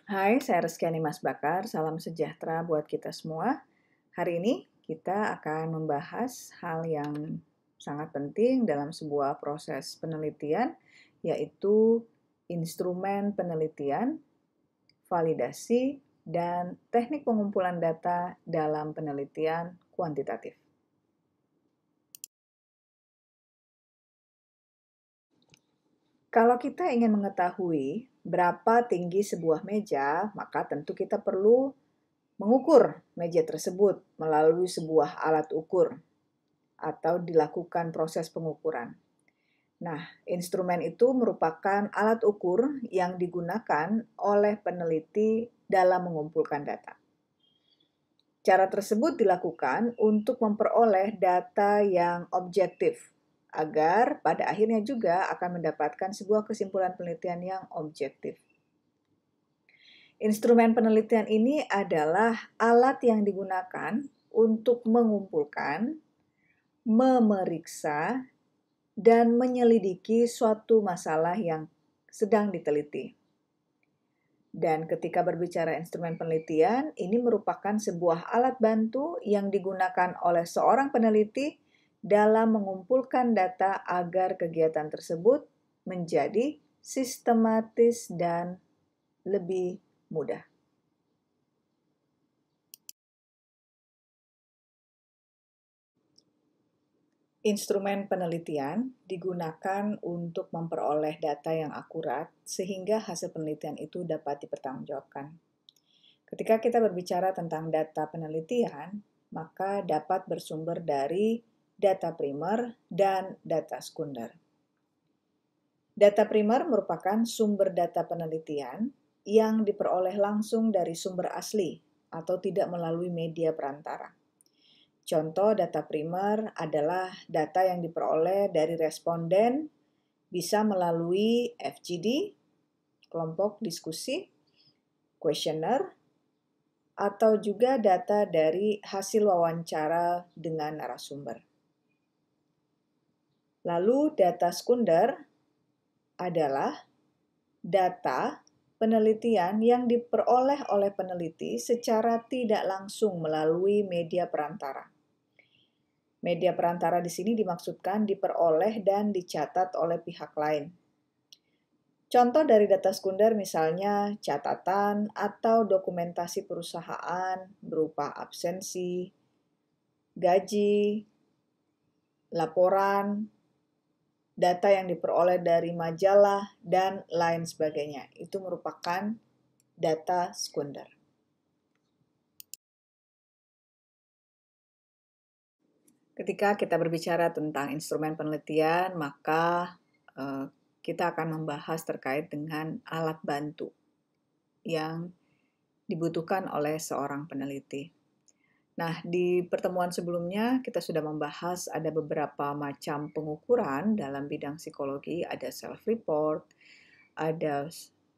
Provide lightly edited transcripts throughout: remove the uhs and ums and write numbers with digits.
Hai, saya Reskiani Mas Bakar. Salam sejahtera buat kita semua. Hari ini kita akan membahas hal yang sangat penting dalam sebuah proses penelitian, yaitu instrumen penelitian, validasi, dan teknik pengumpulan data dalam penelitian kuantitatif. Kalau kita ingin mengetahui berapa tinggi sebuah meja, maka tentu kita perlu mengukur meja tersebut melalui sebuah alat ukur atau dilakukan proses pengukuran. Nah, instrumen itu merupakan alat ukur yang digunakan oleh peneliti dalam mengumpulkan data. Cara tersebut dilakukan untuk memperoleh data yang objektif, agar pada akhirnya juga akan mendapatkan sebuah kesimpulan penelitian yang objektif. Instrumen penelitian ini adalah alat yang digunakan untuk mengumpulkan, memeriksa, dan menyelidiki suatu masalah yang sedang diteliti. Dan ketika berbicara instrumen penelitian, ini merupakan sebuah alat bantu yang digunakan oleh seorang peneliti dalam mengumpulkan data agar kegiatan tersebut menjadi sistematis dan lebih mudah. Instrumen penelitian digunakan untuk memperoleh data yang akurat sehingga hasil penelitian itu dapat dipertanggungjawabkan. Ketika kita berbicara tentang data penelitian, maka dapat bersumber dari data primer dan data sekunder. Data primer merupakan sumber data penelitian yang diperoleh langsung dari sumber asli atau tidak melalui media perantara. Contoh data primer adalah data yang diperoleh dari responden, bisa melalui FGD, kelompok diskusi, kuesioner, atau juga data dari hasil wawancara dengan narasumber. Lalu data sekunder adalah data penelitian yang diperoleh oleh peneliti secara tidak langsung melalui media perantara. Media perantara di sini dimaksudkan diperoleh dan dicatat oleh pihak lain. Contoh dari data sekunder misalnya catatan atau dokumentasi perusahaan berupa absensi, gaji, laporan, data yang diperoleh dari majalah, dan lain sebagainya. Itu merupakan data sekunder. Ketika kita berbicara tentang instrumen penelitian, maka kita akan membahas terkait dengan alat bantu yang dibutuhkan oleh seorang peneliti. Nah, di pertemuan sebelumnya kita sudah membahas ada beberapa macam pengukuran dalam bidang psikologi, ada self-report, ada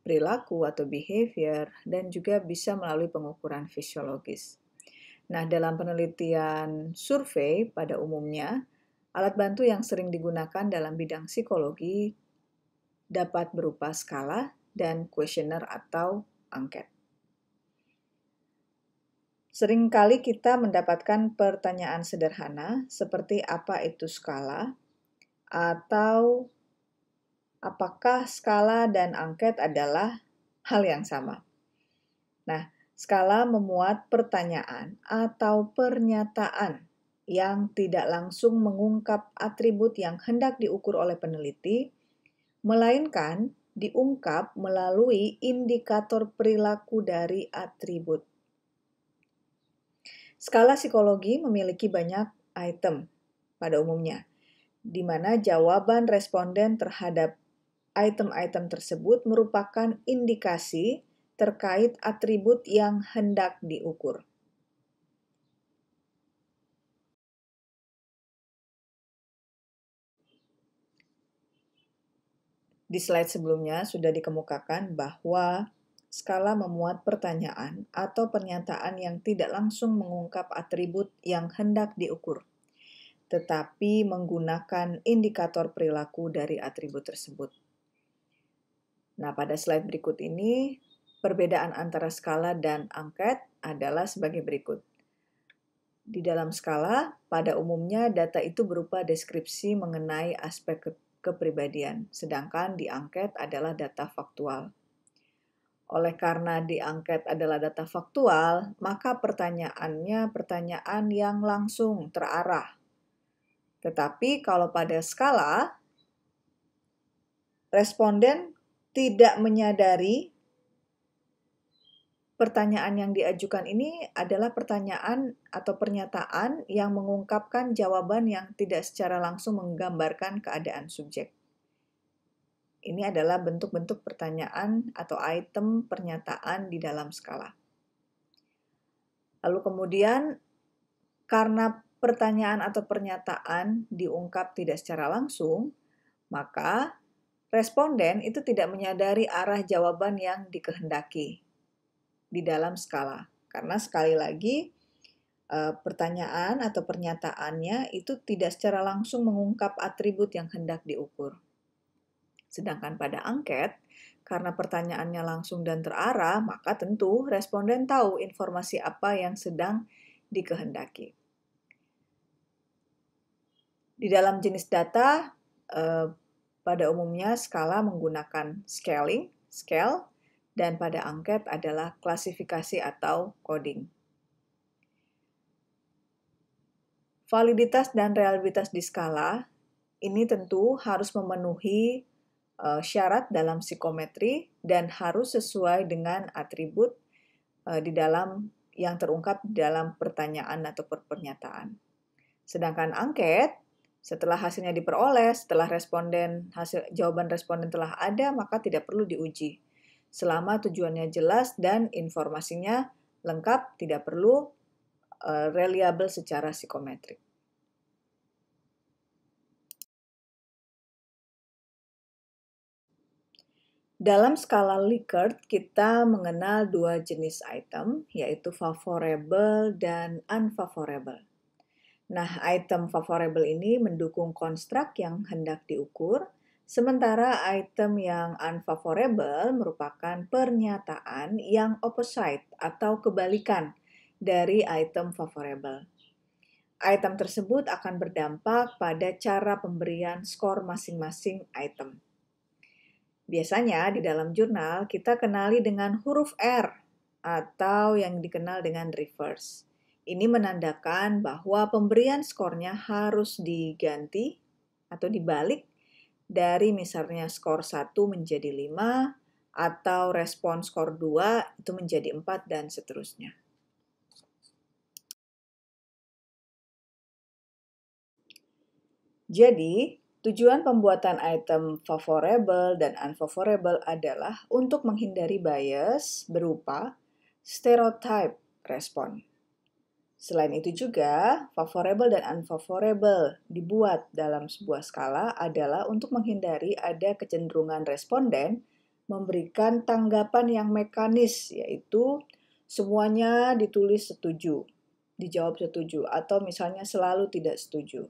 perilaku atau behavior, dan juga bisa melalui pengukuran fisiologis. Nah, dalam penelitian survei pada umumnya, alat bantu yang sering digunakan dalam bidang psikologi dapat berupa skala dan kuesioner atau angket. Seringkali kita mendapatkan pertanyaan sederhana seperti apa itu skala atau apakah skala dan angket adalah hal yang sama. Nah, skala memuat pertanyaan atau pernyataan yang tidak langsung mengungkap atribut yang hendak diukur oleh peneliti, melainkan diungkap melalui indikator perilaku dari atribut. Skala psikologi memiliki banyak item pada umumnya, di mana jawaban responden terhadap item-item tersebut merupakan indikasi terkait atribut yang hendak diukur. Di slide sebelumnya sudah dikemukakan bahwa skala memuat pertanyaan atau pernyataan yang tidak langsung mengungkap atribut yang hendak diukur, tetapi menggunakan indikator perilaku dari atribut tersebut. Nah, pada slide berikut ini Perbedaan antara skala dan angket adalah sebagai berikut. Di dalam skala, pada umumnya data itu berupa deskripsi mengenai aspek kepribadian, sedangkan di angket adalah data faktual. Oleh karena di angket adalah data faktual, maka pertanyaannya pertanyaan yang langsung terarah. Tetapi kalau pada skala, responden tidak menyadari pertanyaan yang diajukan ini adalah pertanyaan atau pernyataan yang mengungkapkan jawaban yang tidak secara langsung menggambarkan keadaan subjek. Ini adalah bentuk-bentuk pertanyaan atau item pernyataan di dalam skala. Lalu kemudian, karena pertanyaan atau pernyataan diungkap tidak secara langsung, maka responden itu tidak menyadari arah jawaban yang dikehendaki di dalam skala. Karena sekali lagi, pertanyaan atau pernyataannya itu tidak secara langsung mengungkap atribut yang hendak diukur. Sedangkan pada angket, karena pertanyaannya langsung dan terarah, maka tentu responden tahu informasi apa yang sedang dikehendaki. Di dalam jenis data, pada umumnya skala menggunakan scaling, scale, dan pada angket adalah klasifikasi atau coding. Validitas dan reliabilitas di skala ini tentu harus memenuhi syarat dalam psikometri dan harus sesuai dengan atribut di dalam yang terungkap dalam pertanyaan atau pernyataan. Sedangkan angket, setelah hasilnya diperoleh, setelah jawaban responden telah ada, maka tidak perlu diuji. Selama tujuannya jelas dan informasinya lengkap, tidak perlu reliable secara psikometrik. Dalam skala Likert, kita mengenal dua jenis item, yaitu favorable dan unfavorable. Nah, item favorable ini mendukung konstruk yang hendak diukur, sementara item yang unfavorable merupakan pernyataan yang opposite atau kebalikan dari item favorable. Item tersebut akan berdampak pada cara pemberian skor masing-masing item. Biasanya di dalam jurnal kita kenali dengan huruf R atau yang dikenal dengan reverse. Ini menandakan bahwa pemberian skornya harus diganti atau dibalik dari misalnya skor 1 menjadi 5 atau respon skor 2 itu menjadi 4 dan seterusnya. Jadi, tujuan pembuatan item favorable dan unfavorable adalah untuk menghindari bias berupa stereotype respon. Selain itu juga, favorable dan unfavorable dibuat dalam sebuah skala adalah untuk menghindari ada kecenderungan responden memberikan tanggapan yang mekanis, yaitu semuanya ditulis setuju, dijawab setuju, atau misalnya selalu tidak setuju.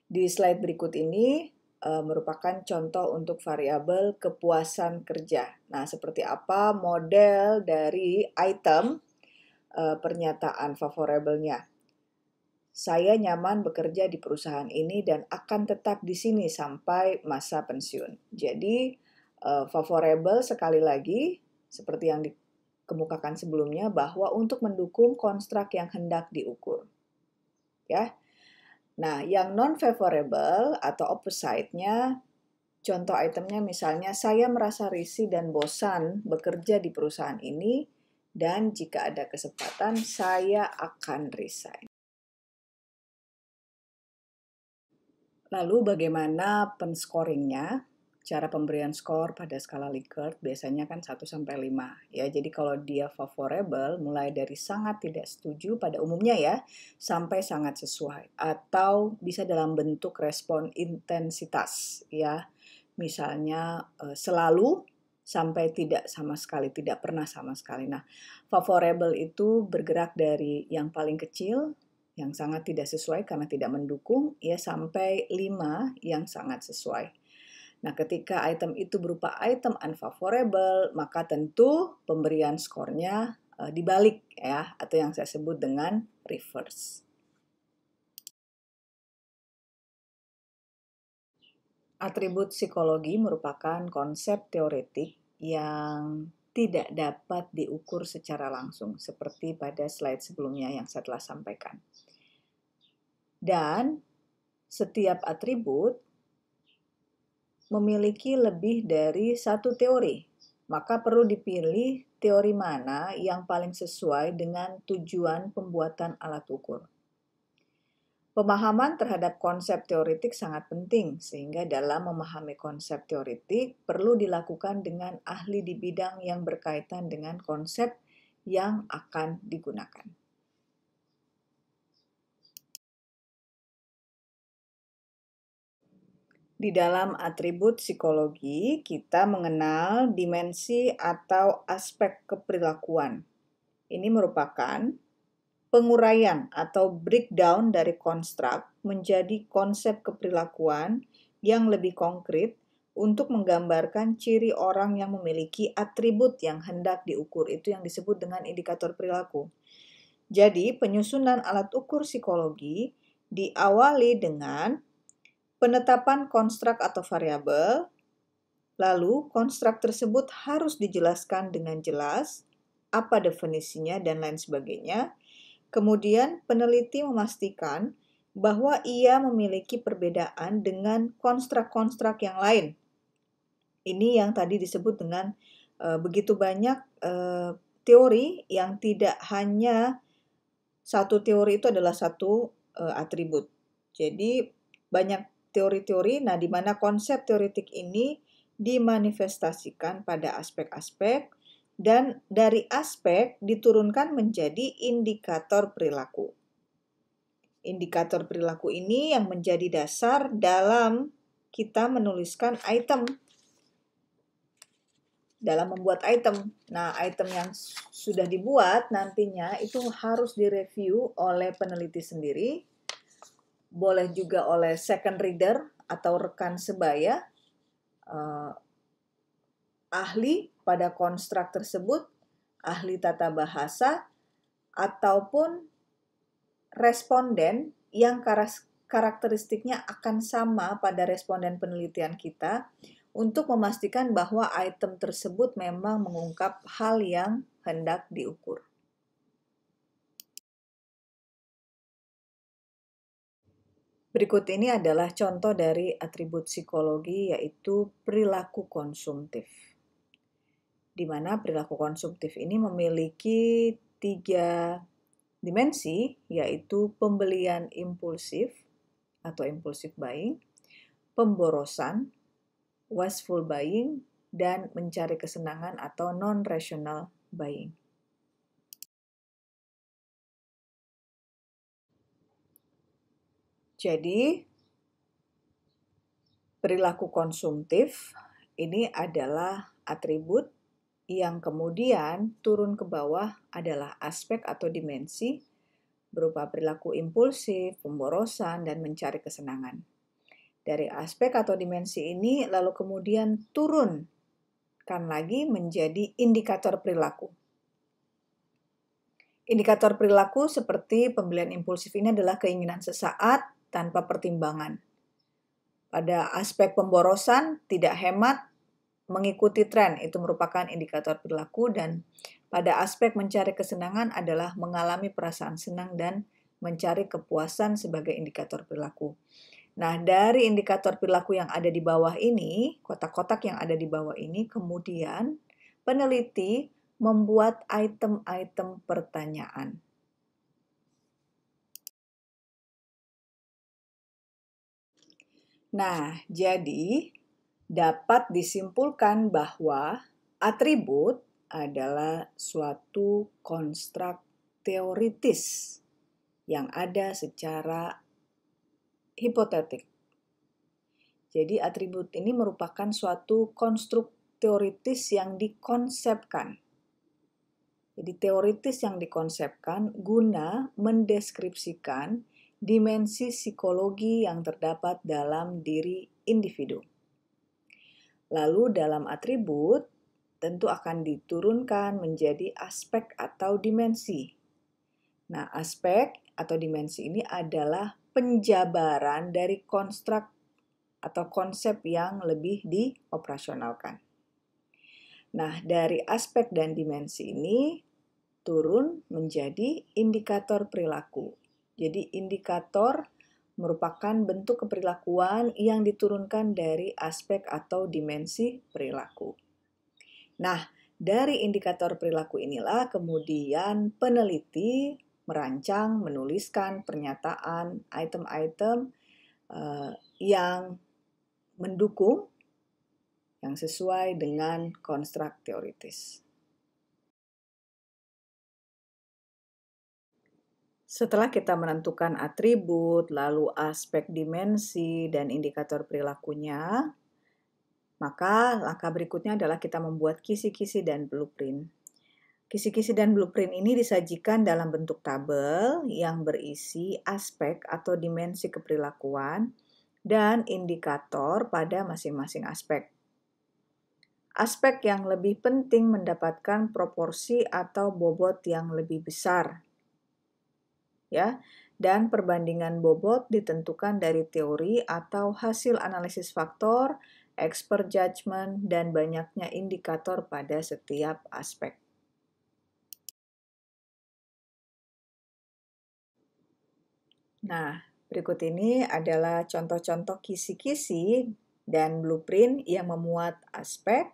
Di slide berikut ini merupakan contoh untuk variabel kepuasan kerja. Nah, seperti apa model dari item pernyataan favorable-nya. Saya nyaman bekerja di perusahaan ini dan akan tetap di sini sampai masa pensiun. Jadi, favorable sekali lagi, seperti yang dikemukakan sebelumnya, bahwa untuk mendukung konstruk yang hendak diukur. Ya. Nah, yang non-favorable atau opposite-nya, contoh itemnya misalnya, saya merasa risih dan bosan bekerja di perusahaan ini, dan jika ada kesempatan, saya akan resign. Lalu bagaimana penscoringnya? Cara pemberian skor pada skala Likert biasanya kan 1-5. Ya, jadi kalau dia favorable mulai dari sangat tidak setuju pada umumnya ya, sampai sangat sesuai. Atau bisa dalam bentuk respon intensitas ya. Misalnya selalu sampai tidak sama sekali, tidak pernah sama sekali. Nah, favorable itu bergerak dari yang paling kecil, yang sangat tidak sesuai karena tidak mendukung, ya sampai 5 yang sangat sesuai. Nah, ketika item itu berupa item unfavorable, maka tentu pemberian skornya dibalik ya, atau yang saya sebut dengan reverse. Atribut psikologi merupakan konsep teoretik yang tidak dapat diukur secara langsung, seperti pada slide sebelumnya yang saya telah sampaikan. Dan setiap atribut memiliki lebih dari satu teori, maka perlu dipilih teori mana yang paling sesuai dengan tujuan pembuatan alat ukur. Pemahaman terhadap konsep teoretik sangat penting, sehingga dalam memahami konsep teoretik perlu dilakukan dengan ahli di bidang yang berkaitan dengan konsep yang akan digunakan. Di dalam atribut psikologi, kita mengenal dimensi atau aspek keperilakuan. Ini merupakan penguraian atau breakdown dari konstruk menjadi konsep keperilakuan yang lebih konkret untuk menggambarkan ciri orang yang memiliki atribut yang hendak diukur. Itu yang disebut dengan indikator perilaku. Jadi, penyusunan alat ukur psikologi diawali dengan penetapan konstruk atau variabel, lalu konstruk tersebut harus dijelaskan dengan jelas, apa definisinya dan lain sebagainya. Kemudian peneliti memastikan bahwa ia memiliki perbedaan dengan konstruk-konstruk yang lain. Ini yang tadi disebut dengan begitu banyak teori yang tidak hanya satu teori itu adalah satu atribut. Jadi banyak teori-teori, nah di mana konsep teoretik ini dimanifestasikan pada aspek-aspek dan dari aspek diturunkan menjadi indikator perilaku. Indikator perilaku ini yang menjadi dasar dalam kita menuliskan item, dalam membuat item. Nah, item yang sudah dibuat nantinya itu harus direview oleh peneliti sendiri, boleh juga oleh second reader atau rekan sebaya, ahli pada konstruk tersebut, ahli tata bahasa, ataupun responden yang karakteristiknya akan sama pada responden penelitian kita untuk memastikan bahwa item tersebut memang mengungkap hal yang hendak diukur. Berikut ini adalah contoh dari atribut psikologi, yaitu perilaku konsumtif. Di mana perilaku konsumtif ini memiliki 3 dimensi, yaitu pembelian impulsif atau impulsive buying, pemborosan, wasteful buying, dan mencari kesenangan atau non-rational buying. Jadi, perilaku konsumtif ini adalah atribut yang kemudian turun ke bawah adalah aspek atau dimensi berupa perilaku impulsif, pemborosan, dan mencari kesenangan. Dari aspek atau dimensi ini lalu kemudian turunkan lagi menjadi indikator perilaku. Indikator perilaku seperti pembelian impulsif ini adalah keinginan sesaat tanpa pertimbangan. Pada aspek pemborosan, tidak hemat, mengikuti tren, itu merupakan indikator perilaku, dan pada aspek mencari kesenangan adalah mengalami perasaan senang dan mencari kepuasan sebagai indikator perilaku. Nah, dari indikator perilaku yang ada di bawah ini, kotak-kotak yang ada di bawah ini, kemudian peneliti membuat item-item pertanyaan. Nah, jadi dapat disimpulkan bahwa atribut adalah suatu konstruk teoritis yang ada secara hipotetik. Jadi atribut ini merupakan suatu konstruk teoritis yang dikonsepkan. Jadi teoritis yang dikonsepkan guna mendeskripsikan dimensi psikologi yang terdapat dalam diri individu. Lalu dalam atribut tentu akan diturunkan menjadi aspek atau dimensi. Nah, aspek atau dimensi ini adalah penjabaran dari konstruk atau konsep yang lebih dioperasionalkan. Nah, dari aspek dan dimensi ini turun menjadi indikator perilaku. Jadi indikator merupakan bentuk keperilakuan yang diturunkan dari aspek atau dimensi perilaku. Nah, dari indikator perilaku inilah kemudian peneliti merancang, menuliskan pernyataan, item-item yang mendukung, yang sesuai dengan konstruk teoritis. Setelah kita menentukan atribut, lalu aspek dimensi, dan indikator perilakunya, maka langkah berikutnya adalah kita membuat kisi-kisi dan blueprint. Kisi-kisi dan blueprint ini disajikan dalam bentuk tabel yang berisi aspek atau dimensi keperilakuan dan indikator pada masing-masing aspek. Aspek yang lebih penting mendapatkan proporsi atau bobot yang lebih besar. Ya, dan perbandingan bobot ditentukan dari teori atau hasil analisis faktor, expert judgment, dan banyaknya indikator pada setiap aspek. Nah, berikut ini adalah contoh-contoh kisi-kisi dan blueprint yang memuat aspek,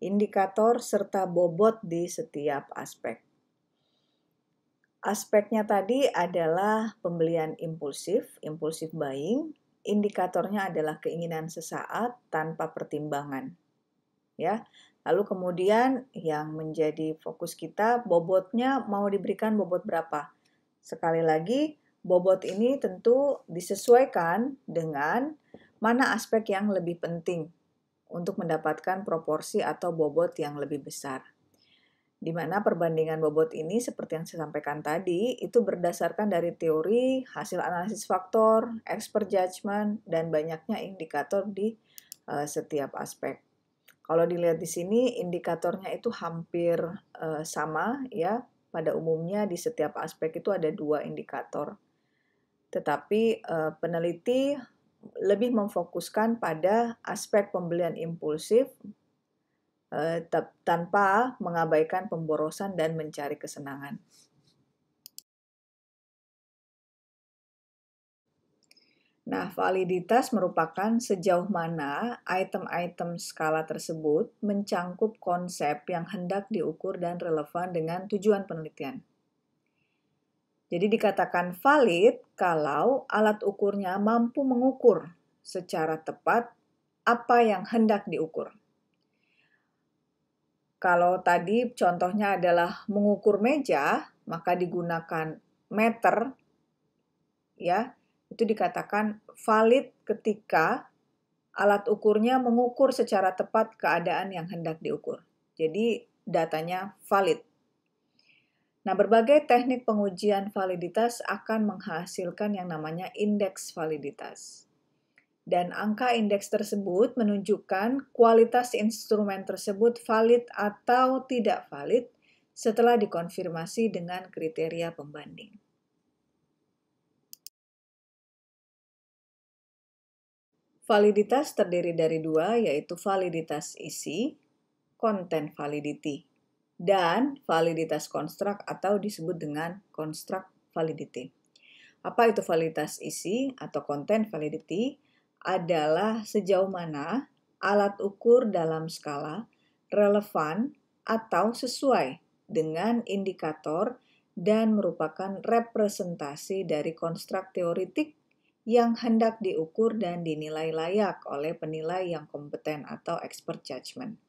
indikator, serta bobot di setiap aspek. Aspeknya tadi adalah pembelian impulsif buying. Indikatornya adalah keinginan sesaat tanpa pertimbangan. Ya. Lalu kemudian yang menjadi fokus kita, bobotnya mau diberikan bobot berapa? Sekali lagi, bobot ini tentu disesuaikan dengan mana aspek yang lebih penting untuk mendapatkan proporsi atau bobot yang lebih besar. Di mana perbandingan bobot ini seperti yang saya sampaikan tadi, itu berdasarkan dari teori, hasil analisis faktor, expert judgment, dan banyaknya indikator di setiap aspek. Kalau dilihat di sini, indikatornya itu hampir sama ya. Pada umumnya di setiap aspek itu ada 2 indikator. Tetapi peneliti lebih memfokuskan pada aspek pembelian impulsif tanpa mengabaikan pemborosan dan mencari kesenangan. Nah, validitas merupakan sejauh mana item-item skala tersebut mencangkup konsep yang hendak diukur dan relevan dengan tujuan penelitian. Jadi dikatakan valid kalau alat ukurnya mampu mengukur secara tepat apa yang hendak diukur. Kalau tadi contohnya adalah mengukur meja, maka digunakan meter, ya, itu dikatakan valid ketika alat ukurnya mengukur secara tepat keadaan yang hendak diukur. Jadi datanya valid. Nah, berbagai teknik pengujian validitas akan menghasilkan yang namanya indeks validitas. Dan angka indeks tersebut menunjukkan kualitas instrumen tersebut valid atau tidak valid setelah dikonfirmasi dengan kriteria pembanding. Validitas terdiri dari 2, yaitu validitas isi, content validity, dan validitas konstruk atau disebut dengan construct validity. Apa itu validitas isi atau content validity? Adalah sejauh mana alat ukur dalam skala relevan atau sesuai dengan indikator dan merupakan representasi dari konstruk teoritik yang hendak diukur dan dinilai layak oleh penilai yang kompeten atau expert judgment.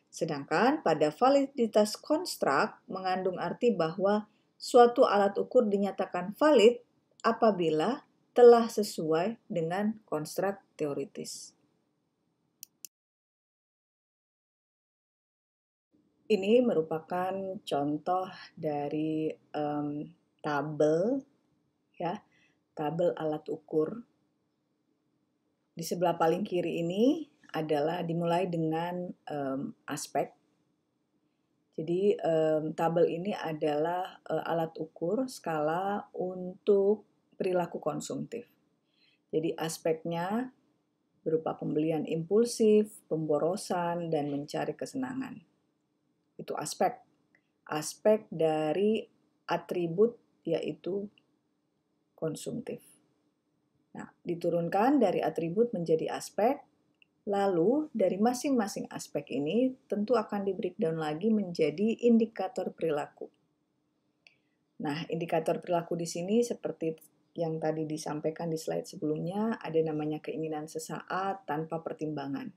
Sedangkan pada validitas konstruk mengandung arti bahwa suatu alat ukur dinyatakan valid apabila telah sesuai dengan konstruk teoritis. Ini merupakan contoh dari tabel, ya, tabel alat ukur. Di sebelah paling kiri ini adalah dimulai dengan aspek. Jadi tabel ini adalah alat ukur skala untuk perilaku konsumtif. Jadi aspeknya berupa pembelian impulsif, pemborosan, dan mencari kesenangan. Itu aspek. Aspek dari atribut yaitu konsumtif. Nah, diturunkan dari atribut menjadi aspek, lalu dari masing-masing aspek ini tentu akan di breakdown lagi menjadi indikator perilaku. Nah, indikator perilaku di sini seperti yang tadi disampaikan di slide sebelumnya, ada namanya keinginan sesaat tanpa pertimbangan.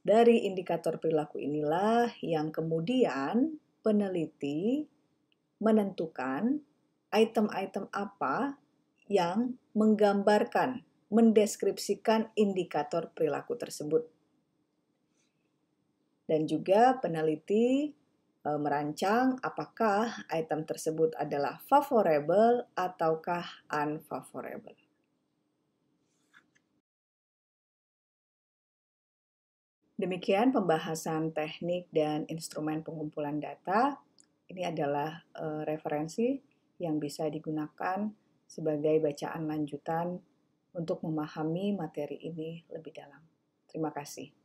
Dari indikator perilaku inilah yang kemudian peneliti menentukan item-item apa yang menggambarkan, mendeskripsikan indikator perilaku tersebut. Dan juga peneliti merancang apakah item tersebut adalah favorable ataukah unfavorable. Demikian pembahasan teknik dan instrumen pengumpulan data. Ini adalah referensi yang bisa digunakan sebagai bacaan lanjutan untuk memahami materi ini lebih dalam. Terima kasih.